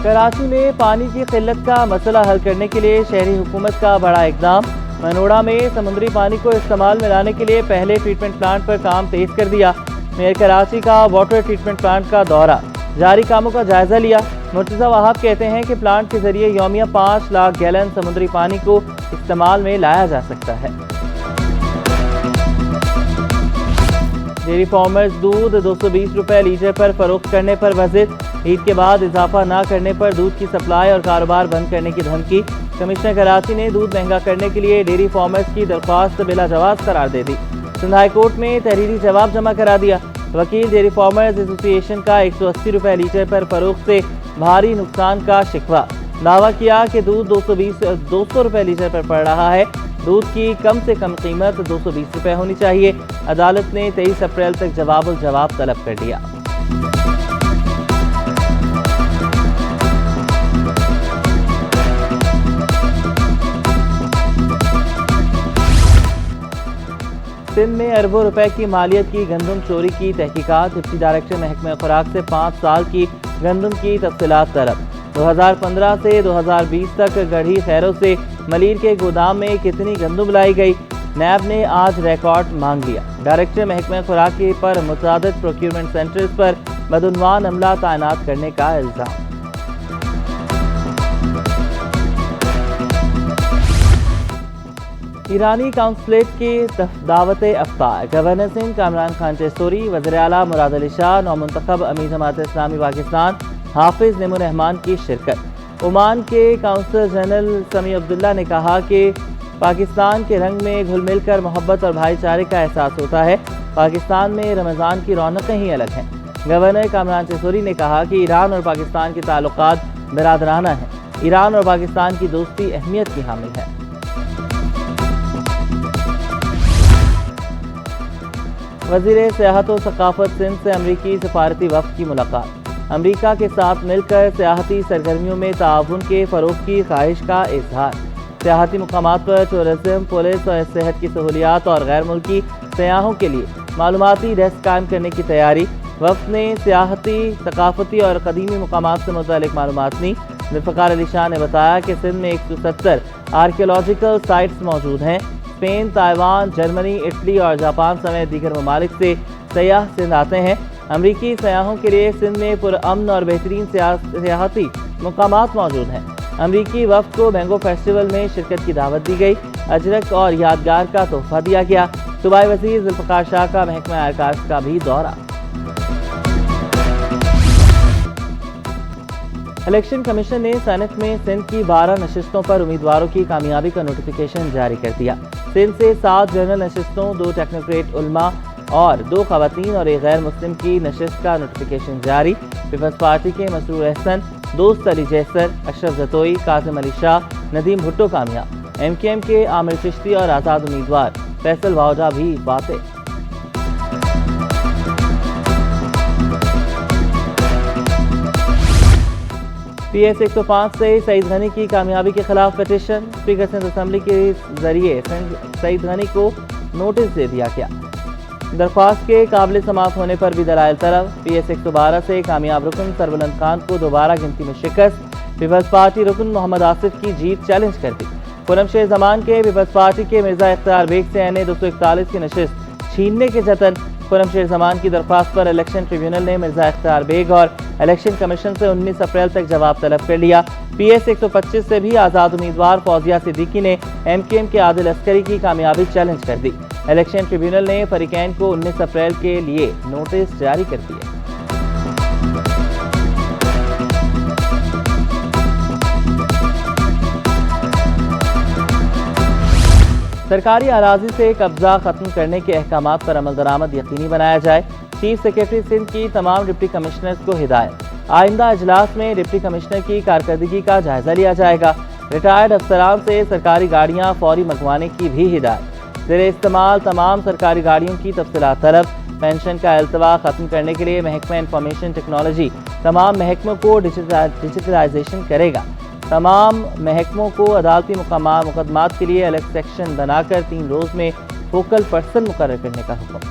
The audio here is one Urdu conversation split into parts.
کراچی میں پانی کی قلت کا مسئلہ حل کرنے کے لیے شہری حکومت کا بڑا اقدام۔ منوڑا میں سمندری پانی کو استعمال میں لانے کے لیے پہلے ٹریٹمنٹ پلانٹ پر کام تیز کر دیا۔ میئر کراچی کا واٹر ٹریٹمنٹ پلانٹ کا دورہ، جاری کاموں کا جائزہ لیا۔ مرتضی وہاب کہتے ہیں کہ پلانٹ کے ذریعے یومیہ 5 لاکھ گیلن سمندری پانی کو استعمال میں لایا جا سکتا ہے۔ ڈیری فارمرز دودھ 220 روپے لیٹر پر فروخت کرنے پر وزد۔ عید کے بعد اضافہ نہ کرنے پر دودھ کی سپلائی اور کاروبار بند کرنے کی دھمکی۔ کمشنر کراچی نے دودھ مہنگا کرنے کے لیے ڈیری فارمرز کی درخواست بلا جواز قرار دے دی۔ سندھ ہائی کورٹ میں تحریری جواب جمع کرا دیا۔ وکیل ڈیری فارمرز ایسوسی ایشن کا 180 روپے لیٹر پر فروخت سے بھاری نقصان کا شکوہ۔ دعویٰ کیا کہ دودھ 200 روپے لیٹر پر پڑ رہا ہے۔ دودھ کی کم سے کم قیمت 220 روپے ہونی چاہیے۔ عدالت نے 23 اپریل تک جواب الجواب طلب کر لیا۔ سندھ میں اربوں روپے کی مالیت کی گندم چوری کی تحقیقات۔ ڈپٹی ڈائریکٹر محکمہ خوراک سے 5 سال کی گندم کی تفصیلات طلب۔ 2015 سے 2020 تک گڑھی خیروں سے ملیر کے گودام میں کتنی گندم لائی گئی، نیب نے آج ریکارڈ مانگ لیا۔ ڈائریکٹر محکمہ خوراک پر متعدد پروکیورمنٹ سینٹرز پر بدعنوان عملہ تعینات کرنے کا الزام۔ ایرانی قونصلیٹ کی دعوت افطار، گورنر سندھ کامران خان چیسوری، وزیر اعلیٰ مراد علی شاہ، نومنتخب امیر جماعت اسلامی پاکستان حافظ نعیم الرحمان کی شرکت۔ عمان کے قونصل جنرل سمیع عبداللہ نے کہا کہ پاکستان کے رنگ میں گھل مل کر محبت اور بھائی چارے کا احساس ہوتا ہے۔ پاکستان میں رمضان کی رونقیں ہی الگ ہیں۔ گورنر کامران چیسوری نے کہا کہ ایران اور پاکستان کے تعلقات برادرانہ ہیں۔ ایران اور پاکستان کی دوستی اہمیت کی حامل ہے۔ وزیر سیاحت و ثقافت سندھ سے امریکی سفارتی وفد کی ملاقات۔ امریکہ کے ساتھ مل کر سیاحتی سرگرمیوں میں تعاون کے فروغ کی خواہش کا اظہار۔ سیاحتی مقامات پر ٹورزم، پولیس اور صحت کی سہولیات اور غیر ملکی سیاحوں کے لیے معلوماتی ڈیسک قائم کرنے کی تیاری۔ وفد نے سیاحتی، ثقافتی اور قدیمی مقامات سے متعلق معلومات لی۔ ذوالفقار علی شاہ نے بتایا کہ سندھ میں 170 آرکیولوجیکل سائٹس موجود ہیں۔ اسپین، تائیوان، جرمنی، اٹلی اور جاپان سمیت دیگر ممالک سے سیاح سندھ آتے ہیں۔ امریکی سیاحوں کے لیے سندھ میں پرامن اور بہترین سیاحتی مقامات موجود ہیں۔ امریکی وفد کو مینگو فیسٹیول میں شرکت کی دعوت دی گئی۔ اجرک اور یادگار کا تحفہ دیا گیا۔ صوبائی وزیر ذوالفقار شاہ کا محکمہ آرکائیوز کا بھی دورہ۔ الیکشن کمیشن نے سینٹ میں سندھ کی 12 نشستوں پر امیدواروں کی کامیابی کا نوٹیفیکیشن جاری کر دیا۔ سندھ سے 7 جنرل نشستوں، 2 ٹیکنوکریٹ علماء اور 2 خواتین اور ایک غیر مسلم کی نشست کا نوٹیفیکیشن جاری۔ پیپلز پارٹی کے مسرور احسن، دوست علی جیسر، اشرف جتوئی، کاظم علی شاہ، ندیم بھٹو کامیاب۔ ایم کیو ایم کے عامر چشتی اور آزاد امیدوار فیصل واوڈا بھی فاتح۔ پی ایس 105 سے سعید غنی کی کامیابی کے خلاف پٹیشن۔ اسپیکر سندھ اسمبلی کے ذریعے سعید غنی کو نوٹس دے دیا گیا۔ درخواست کے قابل سماعت ہونے پر بھی دلائل طلب۔ پی ایس 112 سے کامیاب رکن سربلند خان کو دوبارہ گنتی میں شکست۔ پیپلز پارٹی رکن محمد آصف کی جیت چیلنج کر دی۔ خرم شیر زمان کے پیپلز پارٹی کے مرزا اختیار بیگ سے این اے 241 کی نشست چھیننے کے جتن۔ خرم شیر زمان کی درخواست پر الیکشن ٹریبیونل نے مرزا اختیار بیگ اور الیکشن کمیشن سے 19 اپریل تک جواب طلب کر لیا۔ پی ایس 125 سے بھی آزاد امیدوار فوزیہ صدیقی نے ایم کیو ایم کے عادل عسکری کی کامیابی چیلنج کر دی۔ الیکشن ٹریبیونل نے فریقین کو 19 اپریل کے لیے نوٹس جاری کر دیے۔ سرکاری اراضی سے قبضہ ختم کرنے کے احکامات پر عمل درآمد یقینی بنایا جائے۔ چیف سیکرٹری سندھ کی تمام ڈپٹی کمشنرز کو ہدایت۔ آئندہ اجلاس میں ڈپٹی کمشنر کی کارکردگی کا جائزہ لیا جائے گا۔ ریٹائرڈ افسران سے سرکاری گاڑیاں فوری منگوانے کی بھی ہدایت۔ زیر استعمال تمام سرکاری گاڑیوں کی تفصیلات طلب۔ پینشن کا التوا ختم کرنے کے لیے محکمہ انفارمیشن ٹیکنالوجی تمام محکموں کو ڈیجیٹلائزیشن کرے گا۔ تمام محکموں کو عدالتی مقدمات کے لیے الگ سیکشن بنا کر 3 روز میں فوکل پرسن مقرر کرنے کا حکم۔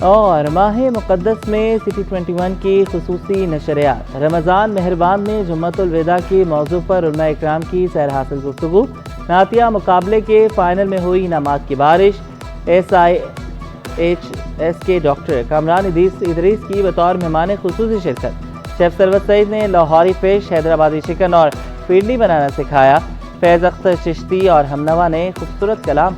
اور ماہ مقدس میں سٹی 21 کی خصوصی نشریات، رمضان مہربان میں جمعۃ الوداع کے موضوع پر علماء اکرام کی سیر حاصل گفتگو، نعتیہ مقابلے کے فائنل میں ہوئی انعامات کی بارش، SIHS کے ڈاکٹر کامران ادریس کی بطور مہمان خصوصی شرکت، شیف سرور سعید نے لاہوری فش، حیدرآبادی چکن اور پیڈلی بنانا سکھایا، فیض اختر چشتی اور ہمنوا نے خوبصورت کلام